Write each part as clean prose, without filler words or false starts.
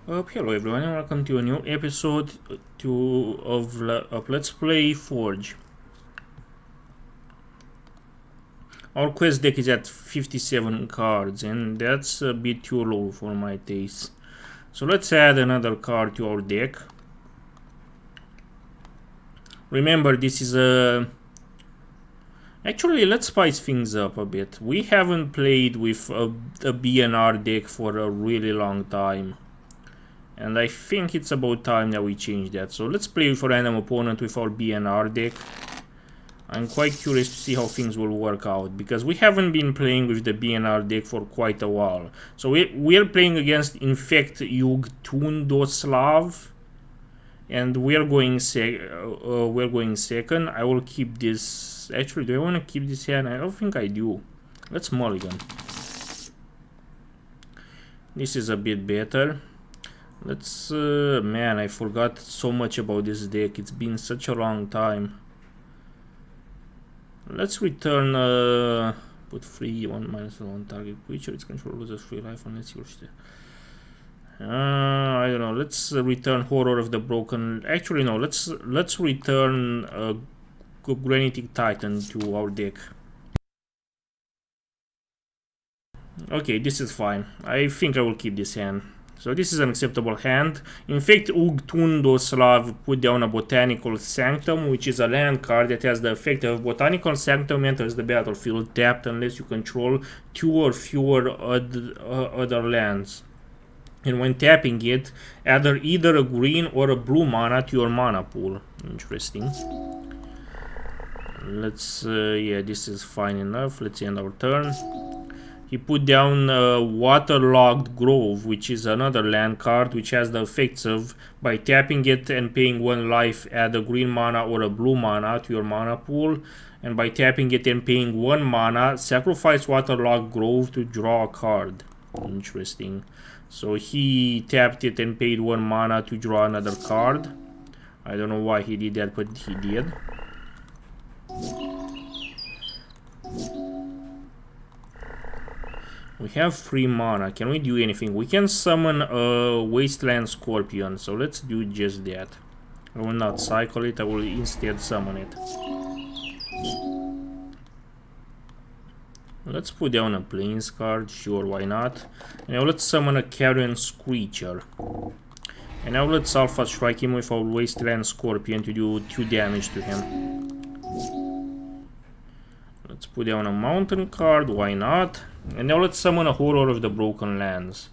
Hello everyone and welcome to a new episode of Let's Play Forge. Our quest deck is at 57 cards and that's a bit too low for my taste. So let's add another card to our deck. Remember, this is a... Actually, let's spice things up a bit. We haven't played with a BNR deck for a really long time. And I think it's about time that we change that. So let's play with a random opponent with our BNR deck. I'm quite curious to see how things will work out, because we haven't been playing with the BNR deck for quite a while. So we're playing against Infect Yug Tundoslav, and we're going second. I will keep this. Actually, do I want to keep this hand? I don't think I do. Let's mulligan. This is a bit better. Let's man, I forgot so much about this deck. It's been such a long time. Let's return put free 1/1 target creature. Its control loses 3 life unless you're still. I don't know. Let's return Horror of the Broken. Actually, no. Let's return Granitic Titan to our deck. Okay, this is fine. I think I will keep this hand. So this is an acceptable hand. In fact, Tundoslav put down a Botanical Sanctum, which is a land card that has the effect of Botanical Sanctum enters the battlefield tapped unless you control 2 or fewer other lands. And when tapping it, add either a green or a blue mana to your mana pool. Interesting. Let's, yeah, this is fine enough. Let's end our turn. He put down Waterlogged Grove, which is another land card which has the effects of, by tapping it and paying 1 life, add a green mana or a blue mana to your mana pool. And by tapping it and paying 1 mana, sacrifice Waterlogged Grove to draw a card. Interesting. So he tapped it and paid 1 mana to draw another card. I don't know why he did that, but he did. We have 3 mana. Can we do anything? We can summon a Wasteland Scorpion, so let's do just that. I will not cycle it, I will instead summon it. Let's put down a Plains card, sure, why not. And now let's summon a Carrion Screecher. And now let's Alpha Strike him with our Wasteland Scorpion to do 2 damage to him. Let's put down a Mountain card, why not? And now let's summon a Horror of the Broken Lands.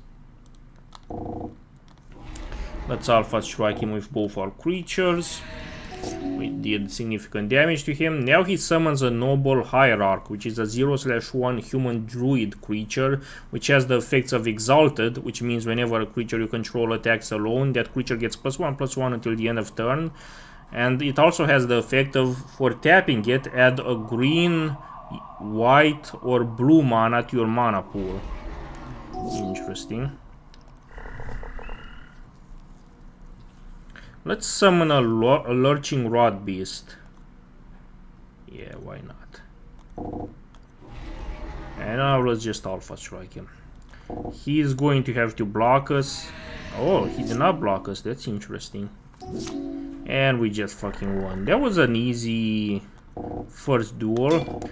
Let's Alpha Strike him with both our creatures. We did significant damage to him. Now he summons a Noble Hierarch, which is a 0/1 human druid creature, which has the effects of Exalted, which means whenever a creature you control attacks alone, that creature gets +1/+1 until the end of turn. And it also has the effect of, for tapping it, add a green, white or blue mana to your mana pool. Interesting. Let's summon a Lurching Rod Beast. Yeah, why not? And now let's just Alpha Strike him. He is going to have to block us. Oh, he did not block us. That's interesting. And we just fucking won. That was an easy first duel.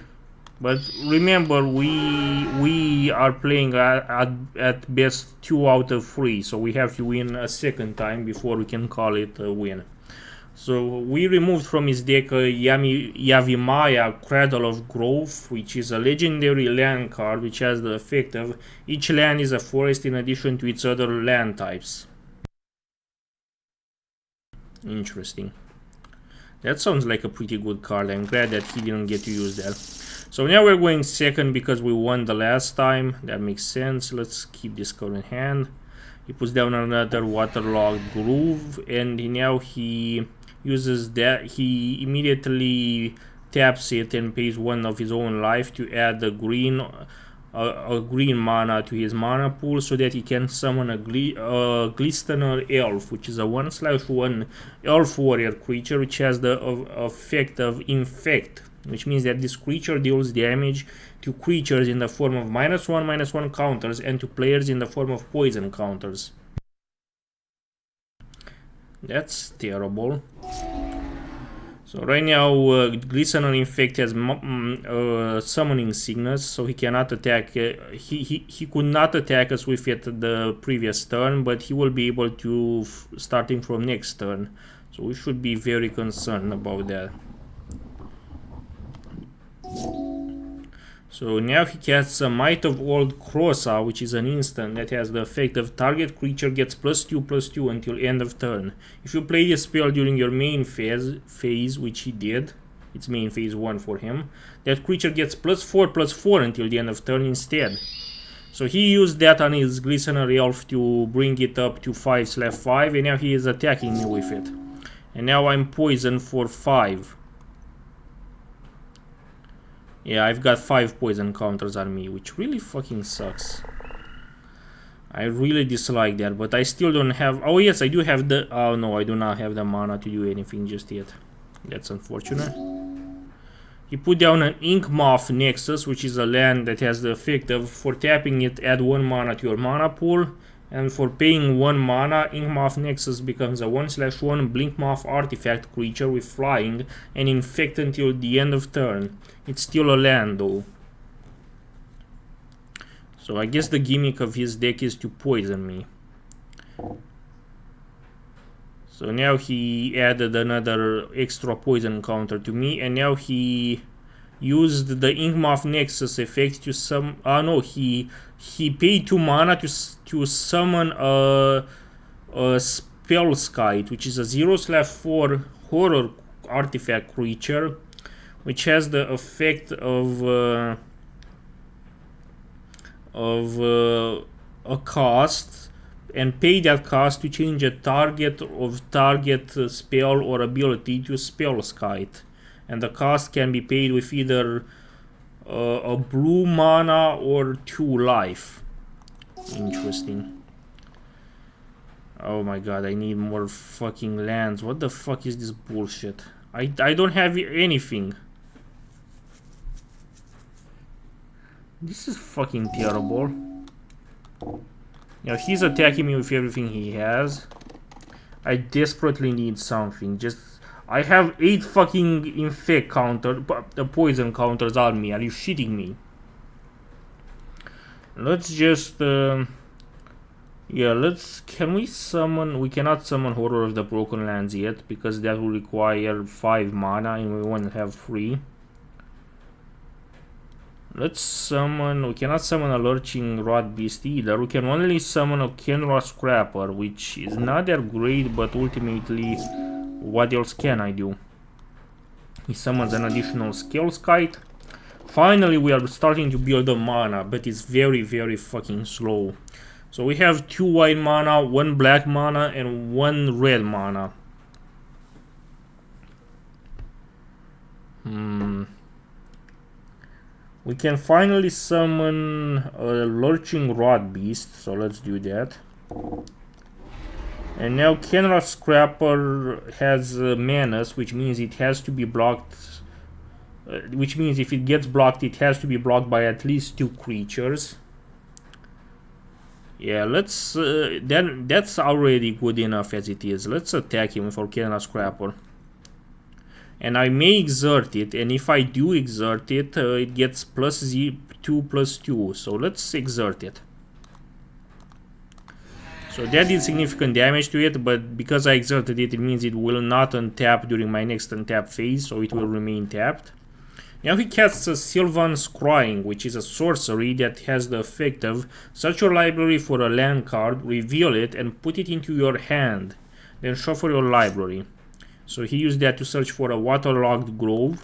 But remember, we are playing at best 2 out of 3, so we have to win a second time before we can call it a win. So we removed from his deck a Yavimaya, Cradle of Growth, which is a legendary land card which has the effect of each land is a forest in addition to its other land types. Interesting. That sounds like a pretty good card. I'm glad that he didn't get to use that. So now we're going second because we won the last time. That makes sense. Let's keep this card in hand. He puts down another Waterlogged Groove, and now he uses that. He immediately taps it and pays 1 of his own life to add a green mana to his mana pool, so that he can summon a Glistener Elf, which is a 1/1 Elf Warrior creature, which has the effect of Infect, which means that this creature deals damage to creatures in the form of -1/-1 counters and to players in the form of poison counters. That's terrible. So right now, Glistener in fact has summoning sickness, so he cannot attack. He could not attack us with it the previous turn, but he will be able to starting from next turn. So we should be very concerned about that. So now he casts a Might of Old Crossa, which is an instant that has the effect of target creature gets +2/+2 until end of turn. If you play this spell during your main phase, which he did, it's main phase 1 for him, that creature gets +4/+4 until the end of turn instead. So he used that on his Glistener Elf to bring it up to 5/5, and now he is attacking me with it. And now I'm poisoned for 5. Yeah, I've got 5 poison counters on me, which really fucking sucks. I really dislike that, but I still don't have... Oh yes, I do have the... Oh no, I do not have the mana to do anything just yet. That's unfortunate. He put down an Inkmoth Nexus, which is a land that has the effect of, for tapping it, add 1 mana to your mana pool. And for paying 1 mana, Inkmoth Nexus becomes a 1/1 Blinkmoth artifact creature with flying and infect until the end of turn. It's still a land though. So I guess the gimmick of his deck is to poison me. So now he added another extra poison counter to me, and now he used the Inkmoth Nexus effect to some... no, he paid 2 mana to summon a Spellskite, which is a 0/4 horror artifact creature, which has the effect of a cost, and pay that cost to change a target spell or ability to Spellskite. And the cost can be paid with either a blue mana or 2 life. Interesting. Oh my god, I need more fucking lands. What the fuck is this bullshit? I don't have anything. This is fucking terrible. Now he's attacking me with everything he has. I desperately need something. I have 8 fucking infect poison counters on me. Are you shitting me? Let's just can we summon... We cannot summon Horror of the Broken Lands yet, because that will require 5 mana and we won't have 3. Let's summon... We cannot summon a Lurching Rot Beast either. We can only summon a Kenra Scrapper, which is not that great, but ultimately, what else can I do? He summons an additional Spellskite. Finally, we are starting to build a mana, but it's very, very fucking slow. So we have 2 white mana, 1 black mana, and 1 red mana. We can finally summon a Lurching Rot Beast, so let's do that. And now Kenra Scrapper has Menace, which means it has to be blocked. Which means if it gets blocked, it has to be blocked by at least 2 creatures. Yeah, let's... that's already good enough as it is. Let's attack him with our Kenra Scrapper. And I may exert it, and if I do exert it, it gets +2/+2. So let's exert it. So that did significant damage to it, but because I exerted it, it means it will not untap during my next untap phase, so it will remain tapped. Now he casts a Sylvan's Scrying, which is a sorcery that has the effect of search your library for a land card, reveal it, and put it into your hand. Then shuffle your library. So he used that to search for a waterlogged grove.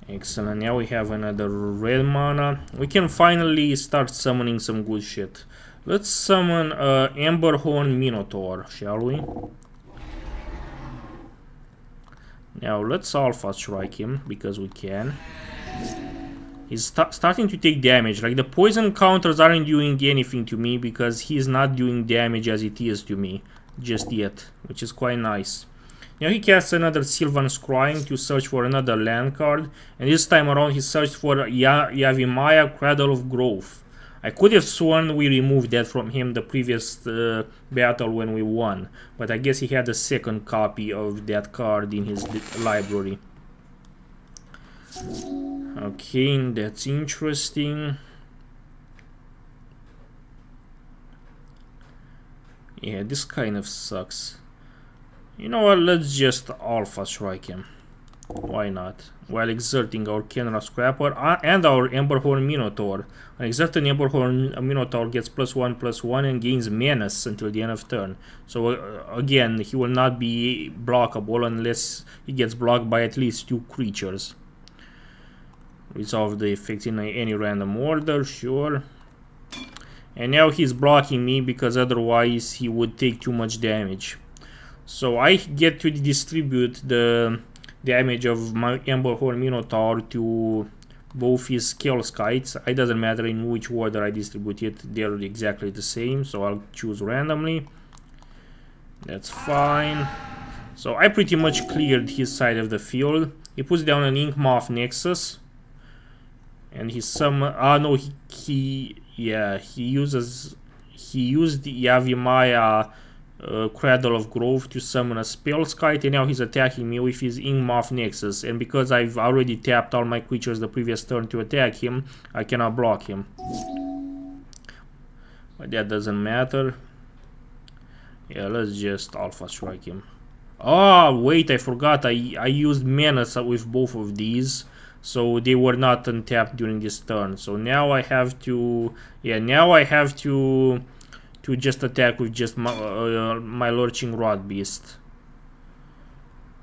Excellent, now we have another red mana. We can finally start summoning some good shit. Let's summon Emberhorn Minotaur, shall we? Now let's Alpha Strike him, because we can. He's starting to take damage. Like, the poison counters aren't doing anything to me, because he's not doing damage as it is to me just yet, which is quite nice. Now he casts another Sylvan's Scrying to search for another land card, and this time around he searched for Yavimaya, Cradle of Growth. I could have sworn we removed that from him the previous battle when we won, but I guess he had a second copy of that card in his library. Okay, that's interesting. Yeah, this kind of sucks. You know what, let's just Alpha Strike him. Why not? While exerting our Kenra Scrapper and our Emberhorn Minotaur. An exerted Emberhorn Minotaur gets +1/+1 and gains Menace until the end of turn. So again, he will not be blockable unless he gets blocked by at least 2 creatures. Resolve the effect in any random order, sure. And now he's blocking me because otherwise he would take too much damage. So I get to distribute the damage of my Emberhorn Minotaur to both his Scale Skites. It doesn't matter in which order I distribute it, they're exactly the same, so I'll choose randomly. That's fine. So I pretty much cleared his side of the field. He puts down an Inkmoth Nexus. And he summon... no, he used the Yavimaya Cradle of Growth to summon a Spellskite, and now he's attacking me with his Inkmoth Nexus. And because I've already tapped all my creatures the previous turn to attack him, I cannot block him. But that doesn't matter. Yeah, let's just Alpha Strike him. Oh, wait, I forgot. I used Menace with both of these, so they were not untapped during this turn. So now I have to... yeah, now I have to just attack with just my Lurching Rod Beast.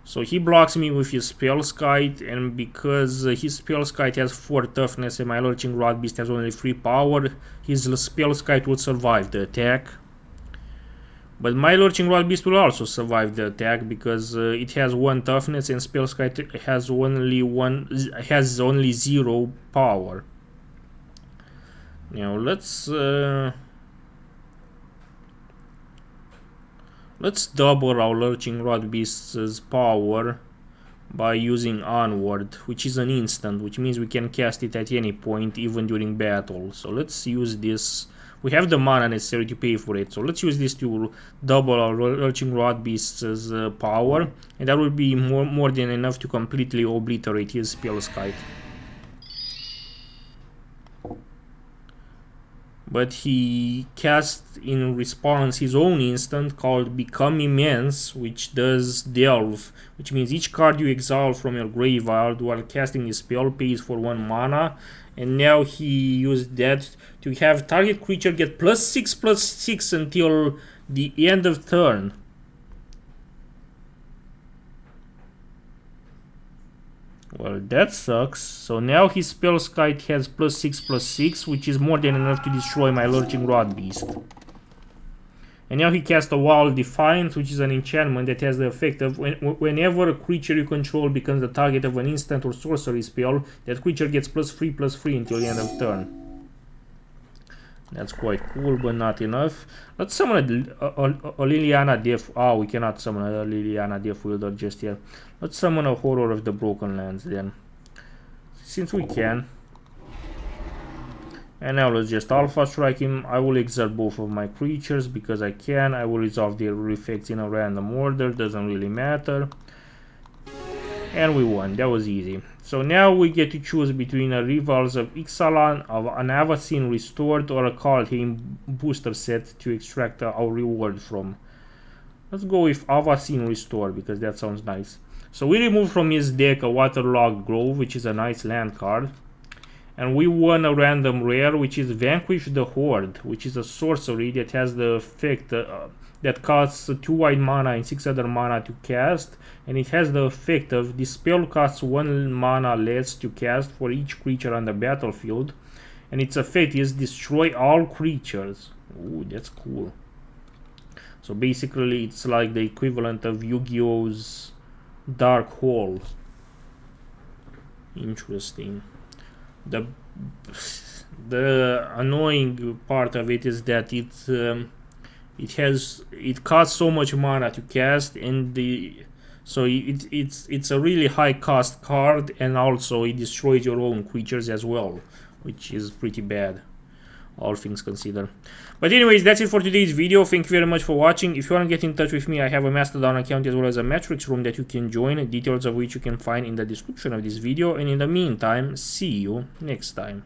So he blocks me with his Spellskite, and because his Spellskite has 4 toughness and my Lurching Rod Beast has only 3 power, his Spellskite would survive the attack. But my Lurching Rod Beast will also survive the attack because it has 1 toughness and Spellskite has only 0 power. Now let's double our Lurching Rod Beast's power by using Onward, which is an instant, which means we can cast it at any point, even during battle. So let's use this. We have the mana necessary to pay for it, so let's use this to double our Lurching Rod Beast's power, and that will be more than enough to completely obliterate his Spellskite. But he casts in response his own instant called Become Immense, which does Delve, which means each card you exile from your graveyard while casting a spell pays for 1 mana. And now he used that to have target creature get +6/+6 until the end of turn. Well, that sucks. So now his Spellskite has +6/+6, which is more than enough to destroy my Lurching Rod Beast. And now he casts a Wild Defiance, which is an enchantment that has the effect of whenever a creature you control becomes the target of an instant or sorcery spell, that creature gets +3/+3 until the end of turn. That's quite cool, but not enough. Let's summon a Liliana Death... oh, we cannot summon a Liliana Death Wielder just yet. Let's summon a Horror of the Broken Lands then, since we can. And now let's just Alpha Strike him. I will exert both of my creatures because I can. I will resolve their effects in a random order, doesn't really matter. And we won, that was easy. So now we get to choose between a Rivals of Ixalan, an Avacyn Restored, or a Kaldheim booster set to extract our reward from. Let's go with Avacyn Restored because that sounds nice. So we remove from his deck a Waterlogged Grove, which is a nice land card. And we won a random rare, which is Vanquish the Horde, which is a sorcery that has the effect that costs 2 white mana and 6 other mana to cast, and it has the effect of this spell costs 1 mana less to cast for each creature on the battlefield, and its effect is destroy all creatures. Ooh, that's cool. So basically it's like the equivalent of Yu-Gi-Oh's Dark Hole. Interesting. The annoying part of it is that it costs so much mana to cast, and it's a really high cost card, and also it destroys your own creatures as well, which is pretty bad. all things considered. But anyways, that's it for today's video. Thank you very much for watching. If you want to get in touch with me, I have a Mastodon account as well as a Matrix room that you can join, details of which you can find in the description of this video. And in the meantime, see you next time.